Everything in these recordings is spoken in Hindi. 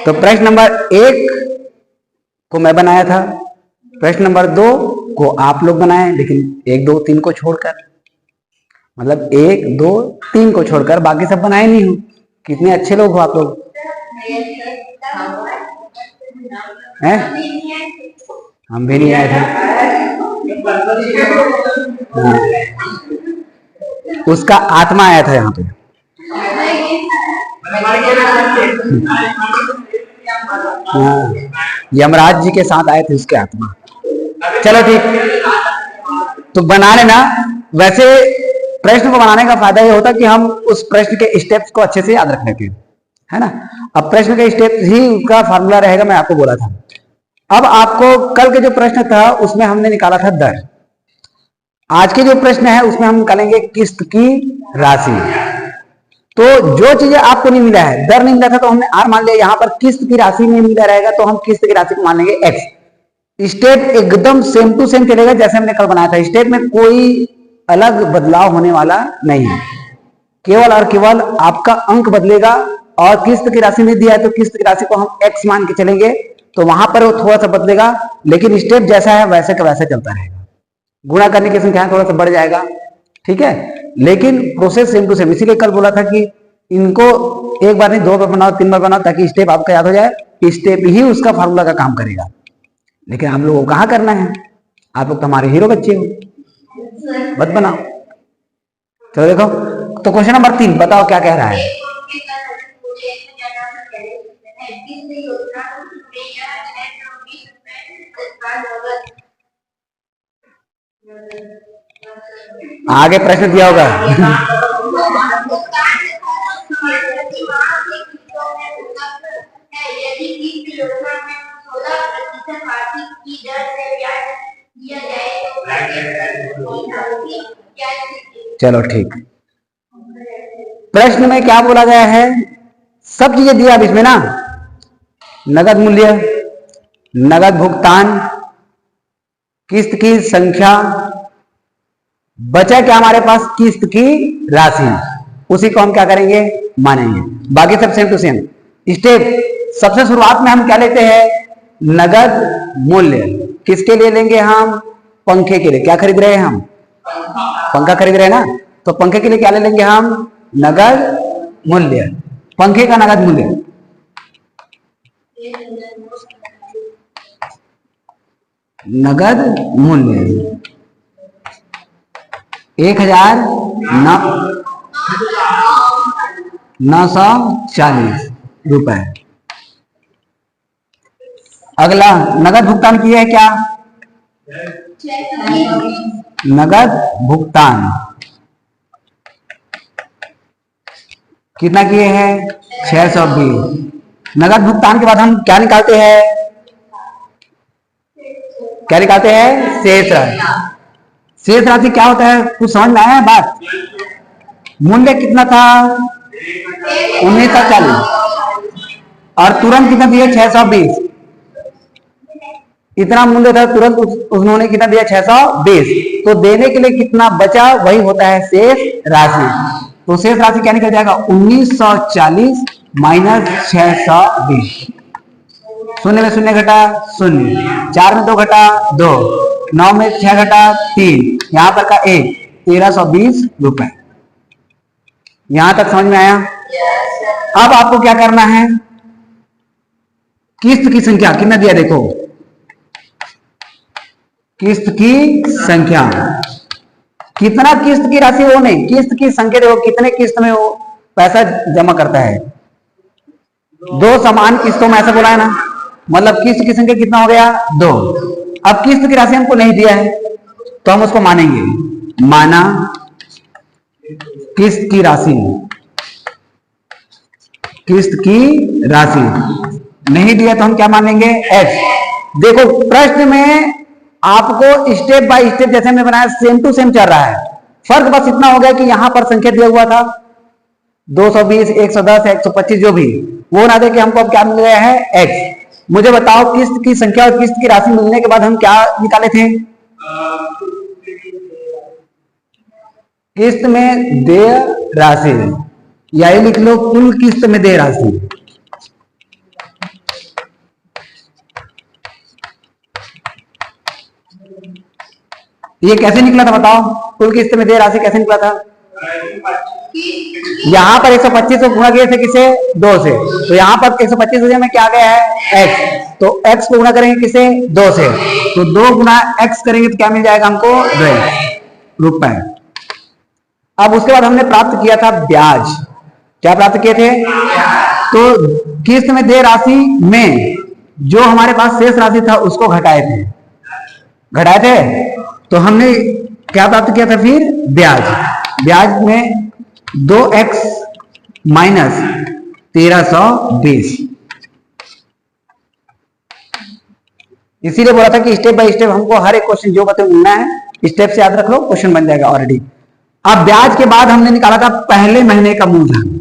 तो प्रश्न नंबर 1 को मैं बनाया था, प्रश्न नंबर 2 को आप लोग बनाए, लेकिन 1 2 3 को छोड़कर, मतलब 1 2 3 को छोड़कर बाकी सब बनाए नहीं हो। कितने अच्छे लोग हो आप लोग हैं? हम भी नहीं आए थे। उसका आत्मा आया था यहाँ पे। हाँ, यमराज जी के साथ आए थे उसके आत्मा। चलो ठीक, तो बना लेना। वैसे प्रश्न को बनाने का फायदा ये होता है कि हम उस प्रश्न के स्टेप्स को अच्छे से याद रख लेते हैं, है ना। अब प्रश्न के स्टेप ही उसका फार्मूला रहेगा, मैं आपको बोला था। अब आपको कल के जो प्रश्न था उसमें हमने निकाला था दर। आज के जो प्रश्न है उसमें हम निकालेंगे किस्त की राशि। तो जो चीजें आपको नहीं मिला है, दर नहीं मिला था तो हमने आर मान लिया, यहाँ पर किस्त की राशि नहीं मिला रहेगा तो हम किस्त की राशि को मान लेंगे एक्स। स्टेप एकदम सेम टू सेम चलेगा जैसे हमने कल बनाया था। स्टेप में कोई अलग बदलाव होने वाला नहीं है, केवल और केवल आपका अंक बदलेगा। और किस्त की राशि नहीं दिया है तो किस्त की राशि को हम एक्स मान के चलेंगे, तो वहां पर वो थोड़ा सा बदलेगा, लेकिन स्टेप जैसा है वैसे का वैसे चलता रहेगा। गुणा करने की संख्या थोड़ा सा बढ़ जाएगा, ठीक है, लेकिन प्रोसेस सेम टू सेम। इसीलिए कल बोला था कि इनको एक बार नहीं 2 बार बनाओ, 3 बार बनाओ, ताकि स्टेप आपका याद हो जाए। स्टेप ही उसका फार्मूला का काम करेगा। लेकिन आप लोगों को कहाँ करना है, आप लोग तो हमारे हीरो बच्चे हो, मत बनाओ। चलो देखो, तो क्वेश्चन नंबर 3 बताओ क्या कह रहा है। आगे प्रश्न दिया होगा। चलो ठीक, प्रश्न में क्या बोला गया है, सब चीजें दिया अब इसमें ना। नगद मूल्य, नगद भुगतान, किस्त की संख्या, बचा क्या हमारे पास, किस्त की राशि। उसी को हम क्या करेंगे, मानेंगे। बाकी सब सेम टू सेम। स्टेप सबसे शुरुआत में हम क्या लेते हैं, नगद मूल्य। किसके लिए लेंगे हम, पंखे के लिए। क्या खरीद रहे हैं हम, पंखा खरीद रहे हैं ना, तो पंखे के लिए क्या ले लेंगे हम, नगद मूल्य। पंखे का नगद मूल्य नगद मूल्य 1940 रुपए। अगला नगद भुगतान किए है क्या, नगद भुगतान कितना किए हैं, 620। नगद भुगतान के बाद हम क्या निकालते हैं, क्या निकालते हैं, शेष राशि। शेष राशि क्या होता है, कुछ समझ में आया बात। मूल्य कितना था, 1940, और तुरंत कितना दिया, 620। इतना मूल्य था, तुरंत उन्होंने कितना दिया, 620। तो देने के लिए कितना बचा, वही होता है शेष राशि। तो शेष राशि क्या निकल जाएगा, 1940 माइनस 620। शून्य में शून्य घटा शून्य, 4 में 2 घटा 2, 9 में 6 घटा 3, यहां पर का 1, 1320 रुपए। यहां तक समझ में आया। अब आपको क्या करना है, किस्त की संख्या कितना दिया देखो, किस्त की संख्या, कितना किस्त की राशि, वो नहीं, किस्त की संख्या देखो, कितने किस्त में वो पैसा जमा करता है। 2 समान किस्तों में ऐसा बोला है ना, मतलब किस्त की संख्या कितना हो गया, 2। अब किस्त की राशि हमको नहीं दिया है तो हम उसको मानेंगे, माना किस्त की राशि, किस्त की राशि नहीं दिया तो हम क्या मानेंगे, एक्स। देखो प्रश्न में आपको स्टेप बाय स्टेप जैसे हमने बनाया सेम टू सेम चल रहा है। फर्क बस इतना हो गया कि यहां पर संख्या दिया हुआ था 220, 110, 125, जो भी, वो ना दे के हमको अब क्या मिल गया है, एक्स। मुझे बताओ किस्त की संख्या और किस्त की राशि मिलने के बाद हम क्या निकाले थे, किस्त में देय राशि, यही लिख लो, कुल किस्त में देय राशि। तो ये कैसे निकला था बताओ, कुल किस्त में देय राशि कैसे निकला था? यहाँ पर 125 को गुणा किए थे किसे? 2 से, तो यहाँ पर 125 में क्या आ गया है? x, तो x को गुणा करेंगे किसे? 2 से, तो 2 गुना x करेंगे तो क्या मिल जाएगा हमको? 2 रुपए। अब उसके बाद हमने प्राप्त किया था ब्याज। क्या प्राप्त किए थे? तो किस्त में देय राशि में जो हमारे पास शेष राशि था उसको घटाए थे, तो हमने क्या प्राप्त किया था फिर? ब्याज। ब्याज में 2x माइनस 1320। इसीलिए बोला था कि स्टेप बाय स्टेप हमको हर एक क्वेश्चन जो बताए मिलना है, स्टेप से याद रख लो, क्वेश्चन बन जाएगा ऑलरेडी। अब ब्याज के बाद हमने निकाला था पहले महीने का मूलधन।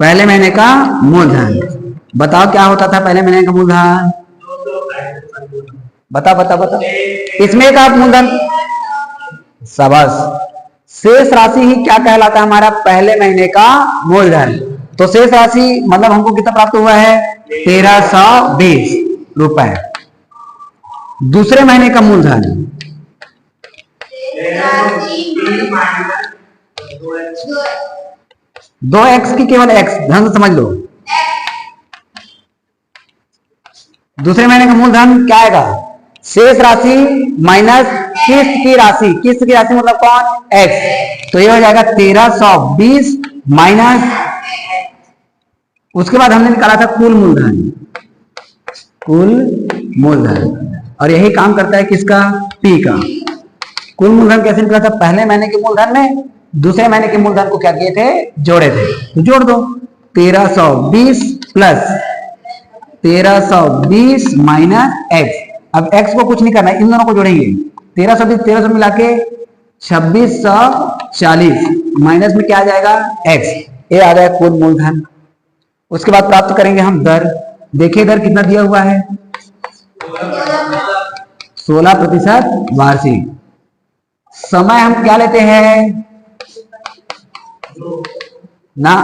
पहले महीने का मूलधन बताओ क्या होता था पहले महीने का मूलधन? बता। इसमें का मूलधन सबस शेष राशि ही क्या कहलाता है? हमारा पहले महीने का मूलधन। तो शेष राशि मतलब हमको कितना प्राप्त हुआ है? 1320 रुपए। दूसरे महीने का मूलधन 2x की केवल x, ध्यान से समझ लो। दूसरे महीने का मूलधन क्या आएगा? शेष राशि माइनस किस्त की राशि। किस्त की राशि मतलब कौन? x। तो ये हो जाएगा 1320 माइनस, उसके बाद हमने निकाला था कुल मूलधन, और यही काम करता है किसका? p का। कुल मूलधन कैसे निकला था? पहले महीने के मूलधन में दूसरे महीने के मूलधन को क्या किए थे? जोड़े थे। तो जोड़ दो, 1320 प्लस 1320 माइनस x। अब x को कुछ नहीं करना है, इन दोनों को जोड़ेंगे। 1320 मिला के 2640 माइनस में क्या आ जाएगा? x। ये आ जाएगा कुल मूलधन। उसके बाद प्राप्त करेंगे हम दर। देखिए दर कितना दिया हुआ है? 16% वार्षिक। समय हम क्या लेते हैं ना?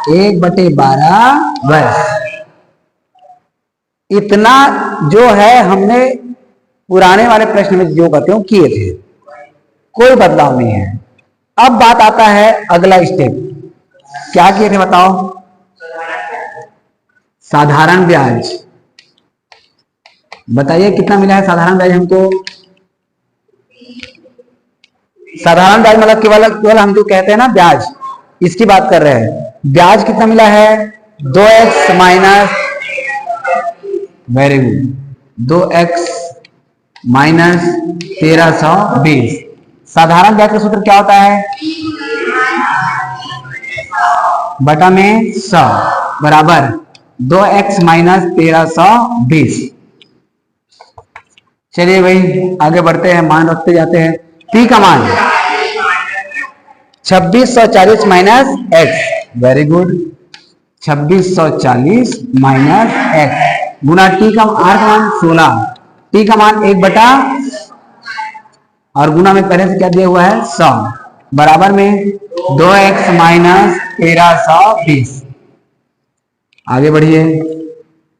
1/12 वर्ष। इतना जो है हमने पुराने वाले प्रश्न में जो बताऊं किए थे, कोई बदलाव नहीं है। अब बात आता है अगला स्टेप, क्या किए थे बताओ? साधारण ब्याज। बताइए कितना मिला है साधारण ब्याज हमको? साधारण ब्याज मतलब केवल हम जो कहते हैं ना ब्याज, इसकी बात कर रहे हैं। ब्याज कितना मिला है? 2x minus, very good, 2x minus 1320। साधारण ब्याज का सूत्र क्या होता है? बटा में 100 बराबर 2x माइनस 1320। चलिए भाई आगे बढ़ते हैं, मान रखते जाते हैं। p का मान 2640 minus x, very good, 2640 minus x गुना t का r का मान 16, t का मान 1 और गुना में पहले से क्या दिया हुआ है? 100 बराबर में 2x माइनस 1320। आगे बढ़िए,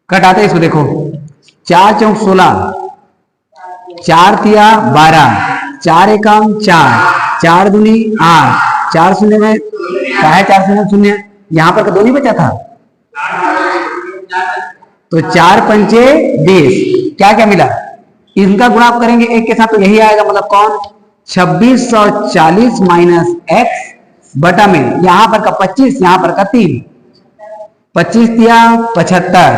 कटाते इसको, देखो 4 चौक 16, 4 तिया 12, 4 एकम 4, 4 दूनी 8, 4 शून्य में क्या है? 4 शून्य शून्य, यहाँ पर दो नहीं बचा था, तो 4 पंचे 20। क्या क्या मिला? इनका गुणा आप करेंगे एक के साथ तो यही आएगा, मतलब कौन? 2640 माइनस x बटा में यहाँ पर का 25, यहाँ पर का 3, 25 तिया 75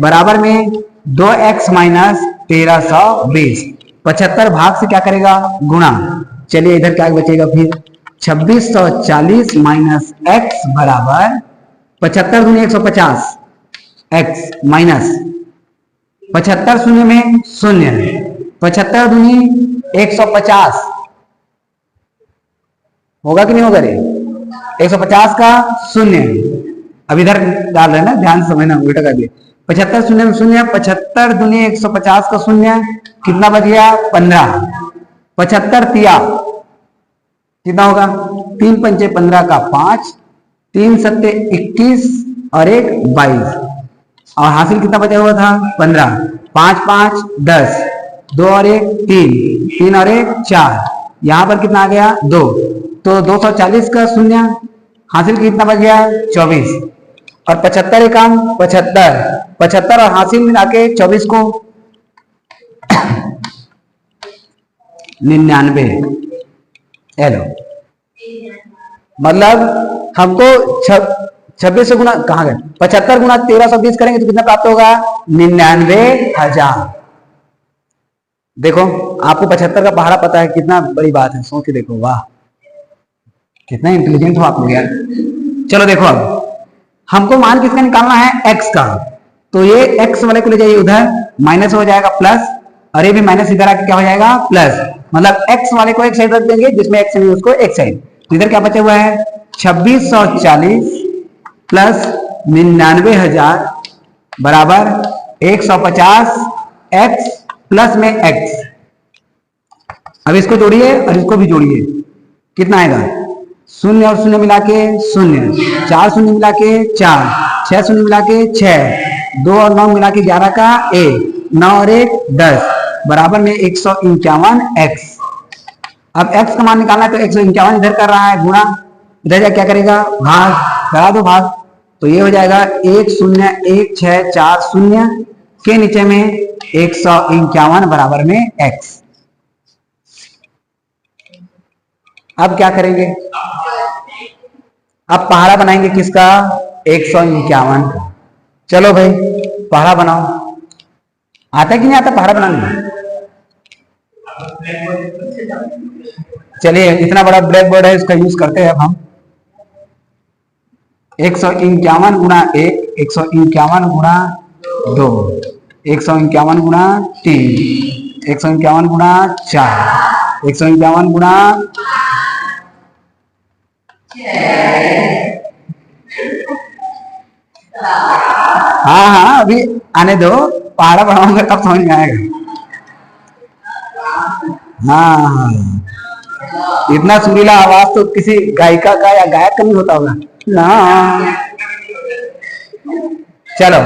बराबर में 2x माइनस 1320। 75 भाग से क्या करेगा? गुणा। चलिए इधर क्या बचेगा फिर? 2640 माइनस x बराबर 75 दूनी 150, x माइनस 75 शून्य में शून्य, 75 दूनी 150 होगा कि नहीं होगा रे? 150 का शून्य, अब इधर डाल रहे हैं ना, ध्यान से समझना, उल्टा कर दिए। 75 शून्य में शून्य, 75 दूनी 150 का शून्य, कितना बच गया? 15। 75 तिया कितना होगा? 3 पंचे 15 का 5, 3 सत्ते 21 और 1 22, और हासिल कितना बचा हुआ था 15, 5 5 10, 2 और 1 3, 3 और 1 4, यहाँ पर कितना आ गया 2, तो 240 का शून्य, हासिल कितना बच गया 24, और 75 एकम 75, 75 और हासिल मिला के 24 को 99। हेलो, मतलब हमको 26 से गुना कहाँ गए, 75 गुना 1320 करेंगे तो कितना प्राप्त होगा 99,000। देखो आपको 75 का पहाड़ा पता है, कितना बड़ी बात है, सोच के देखो, वाह कितना इंटेलिजेंट हो आप लोग यार। चलो देखो अब हमको मान किसका निकालना है, x का, तो ये x वाले को ले जाइए उधर, माइनस हो जाएगा प्लस, और ये भी माइनस इधर आके क्या हो जाएगा प्लस, मतलब x वाले को एक साइड रख देंगे, जिसमें x नहीं उसको एक साइड, तो इधर क्या बचा हुआ है 2640 प्लस 99,000 बराबर 150 x प्लस में x। अब इसको जोड़िए और इसको भी जोड़िए, कितना आएगा, शून्य और शून्य मिला के शून्य, 4 शून्य मिला के 4, 6 शून्य मिला के 6, 2 और 9 मिला के 11 का 1, 9 और 1 10 बराबर में 151 x। अब x का मान निकालना है, तो 151 इधर कर रहा है गुणा, इधर जा क्या करेगा भाग, करा दो भाग, तो ये हो जाएगा 10164 के नीचे में 151 बराबर में x। अब क्या करेंगे, अब पहाड़ा बनाएंगे किसका 151 का। चलो भाई पहाड़ा बनाओ, आता है कि नहीं आता पहाड़ा बनाने, चलिए इतना बड़ा ब्लैक बोर्ड है, इसका यूज करते हैं अब हम। 151 गुणा 1, 151 गुणा 2, 151 गुणा 3, 151 गुणा 4, 151 गुणा, हाँ हाँ अभी आने दो, पहाड़ा बनाऊंगा तब समझ में आएगा। हाँ इतना सुरीला आवाज तो किसी गायिका का या गायक का नहीं होता होगा ना। चलो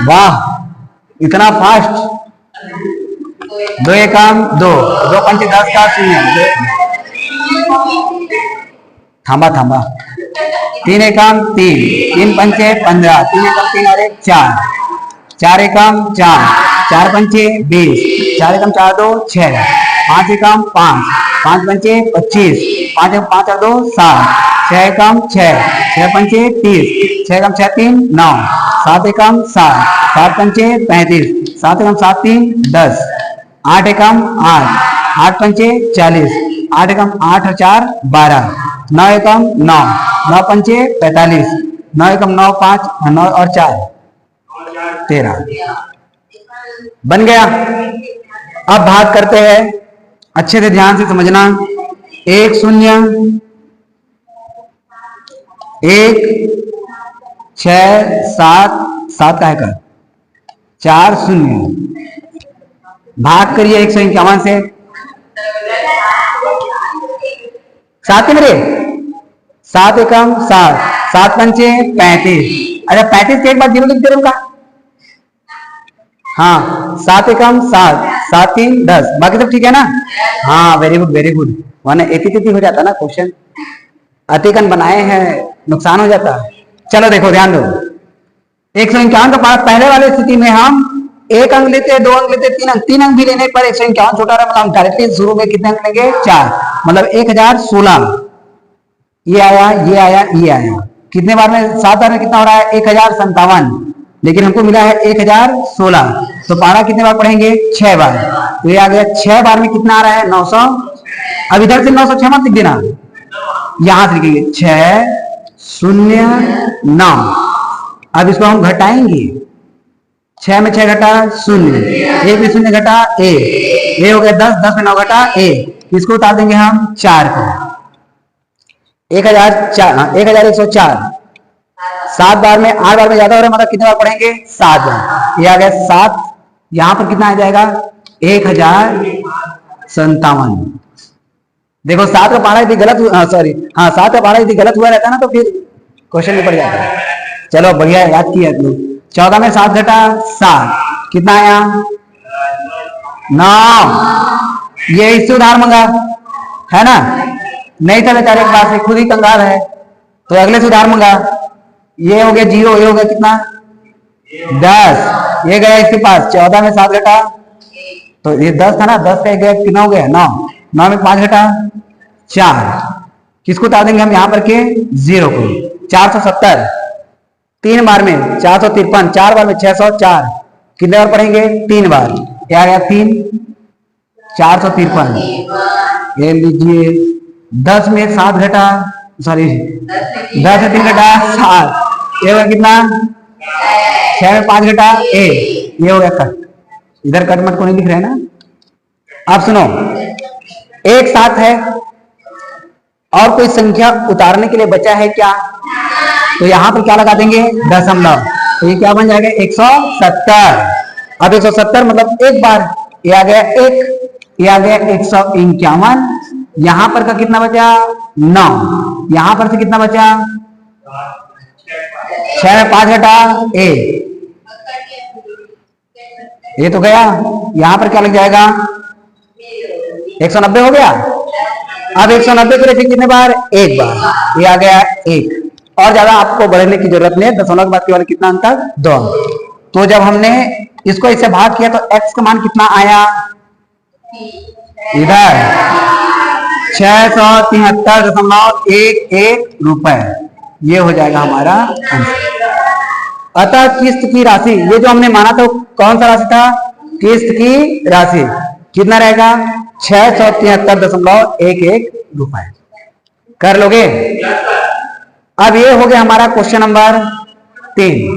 वाह इतना फास्ट, 2 एकम 2, 2 पंचे 10 का शून्य, थांबा थांबा, 3 एकम 3, 3 पंचे 15, 3 एकम 3 और 1 4, 4 एकम 4, 4 पंचे 20, 4 एकम 4 2 6, 5 एकम 5, 5 पंचे 25, 5 एकम 5 और 2 7, 6 एकम 6, 6 पंचे 30, 6 एकम 6 3 9, 7 एकम 7, 7 पंचे 35, 7 एकम 7 3 10, 8 एकम 8, 8 पंचे 40, 8 एकम 8 और 4 12, 9 एकम 9, 9 पंचे 45, 9 एकम 9 5 9 और 4 13, बन गया। अब भाग करते हैं, अच्छे से ध्यान से समझना, 1 0 1 6 7 7 का है कर 4 0, भाग करिए 151 से, 7 मेरे 7 एकम 7, 7 पंचे 35, अच्छा 35 के एक बार 0 लिख दे रहा, हाँ 7 एकम 7, 7 3 10, बाकी सब ठीक है ना, हाँ वेरी गुड, वरना एति तिथि हो जाता ना क्वेश्चन, अतिकन बनाए हैं नुकसान हो जाता। चलो देखो ध्यान दो, 151 का पाठ, पहले वाले स्थिति में हम 1 अंक लेते, 2 अंक लेते, 3 अंक, 3 अंक भी लेने पर 151 छोटा रहा, मतलब डायरेक्टली शुरू में कितने अंक लेंगे 4, मतलब 1016, ये आया ये आया ये आया, कितने बार में 7 बार में कितना हो रहा है 1057, लेकिन हमको मिला है 1016, तो पहाड़ा कितने बार पढ़ेंगे 6 बार, तो ये आ गया 6 बार में कितना आ रहा है 900। अब इधर से 906 मत लिख देना, यहां से लिखेंगे 6 0 9, अब इसको हम घटाएंगे, 6 में 6 घटा 0, 1 में 0 घटा 1, ये हो गया 10, 10 में 9 घटा 1, इसको उतार देंगे हम 4 को, 1104, 7 बार में 8 बार में ज्यादा हो रहा है, मतलब कितने बार पढ़ेंगे 7 बार, ये आ गया 7, यहां पर कितना आ जाएगा 1057। देखो 7 का पहाड़ा यदि गलत, सॉरी हाँ 7 का पहाड़ा यदि गलत हुआ रहता ना तो फिर क्वेश्चन में पड़ जाता है। चलो बढ़िया, याद किया तुम। 14 में 7 घटा 7, कितना आया? 9। ये इससे उधार मंगा है ना, नहीं था बेचारे के पास, खुद ही कंगाल है, तो अगले से उधार मंगा। ये हो गया 0, ये हो गया कितना? 10। ये गया इसके पास, 14 में 7 घटा, तो ये 10 था ना, 10 का गया, कितना हो गया? 9। 9 में 5 घटा 4, किसको उतार देंगे हम यहाँ पर के? 0 को। 470 3 बार में 453, 4 बार में 604, कितने बार पढ़ेंगे? 3 बार। क्या गया? 3 453। ये लीजिए 10 में 7 घटा, सॉरी 10 में 3 घटा 7, ये होगा कितना? 6 में 5 घटा 1, ये हो गया कट। इधर कट मट को नहीं लिख रहे हैं ना। अब सुनो, एक साथ है और कोई संख्या उतारने के लिए बचा है क्या? तो यहां पर क्या लगा देंगे? दशमलव। तो ये क्या बन जाएगा? 170। अब 170 मतलब एक बार, ये आ गया 1, ये आ गया 151। यहां पर का कितना बचा? 9। यहां पर से कितना बचा? 6 में 5 घटा 1, ये तो गया। यहां पर क्या लग जाएगा? 190 हो गया। अब 190 को लिखे कितने बार? एक बार, ये आ गया 1। और ज्यादा आपको बढ़ने की जरूरत नहीं है, दशमलव के बाद केवल कितना अंतर? 2। तो जब हमने इसको इससे भाग किया तो x का मान कितना आया? इधर 673.11 रुपए, ये हो जाएगा हमारा आंसर। अतः किस्त की राशि, ये जो हमने माना था कौन सा राशि था? किस्त की राशि कितना रहेगा? 673.11 रुपए। कर लोगे? अब ये हो गया हमारा क्वेश्चन नंबर 3।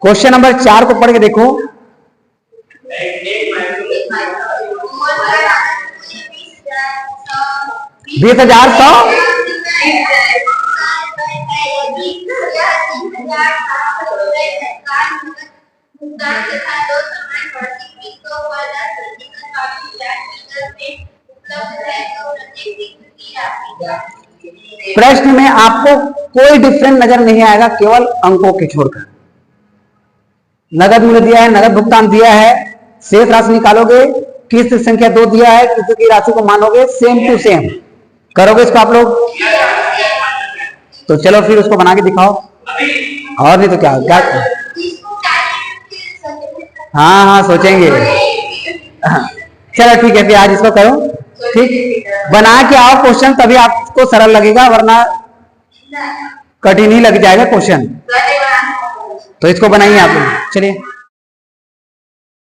क्वेश्चन नंबर 4 को पढ़ के देखो। 20,100 प्रश्न में आपको कोई डिफरेंस नजर नहीं आएगा, केवल अंकों के छोड़कर। नगद मूल्य दिया है, नगद भुगतान दिया है, शेष राशि निकालोगे, किस्त संख्या 2 दिया है, किस्त की राशि को मानोगे, सेम टू सेम करोगे इसको आप लोग। तो चलो फिर उसको बना के दिखाओ, और नहीं तो क्या क्या? हाँ सोचेंगे। चलो ठीक है, फिर आज इसको करो, ठीक, बना के आओ क्वेश्चन, तभी आपको सरल लगेगा, वरना कठिन ही लग जाएगा क्वेश्चन। तो इसको बनाइए आप लोग, चलिए।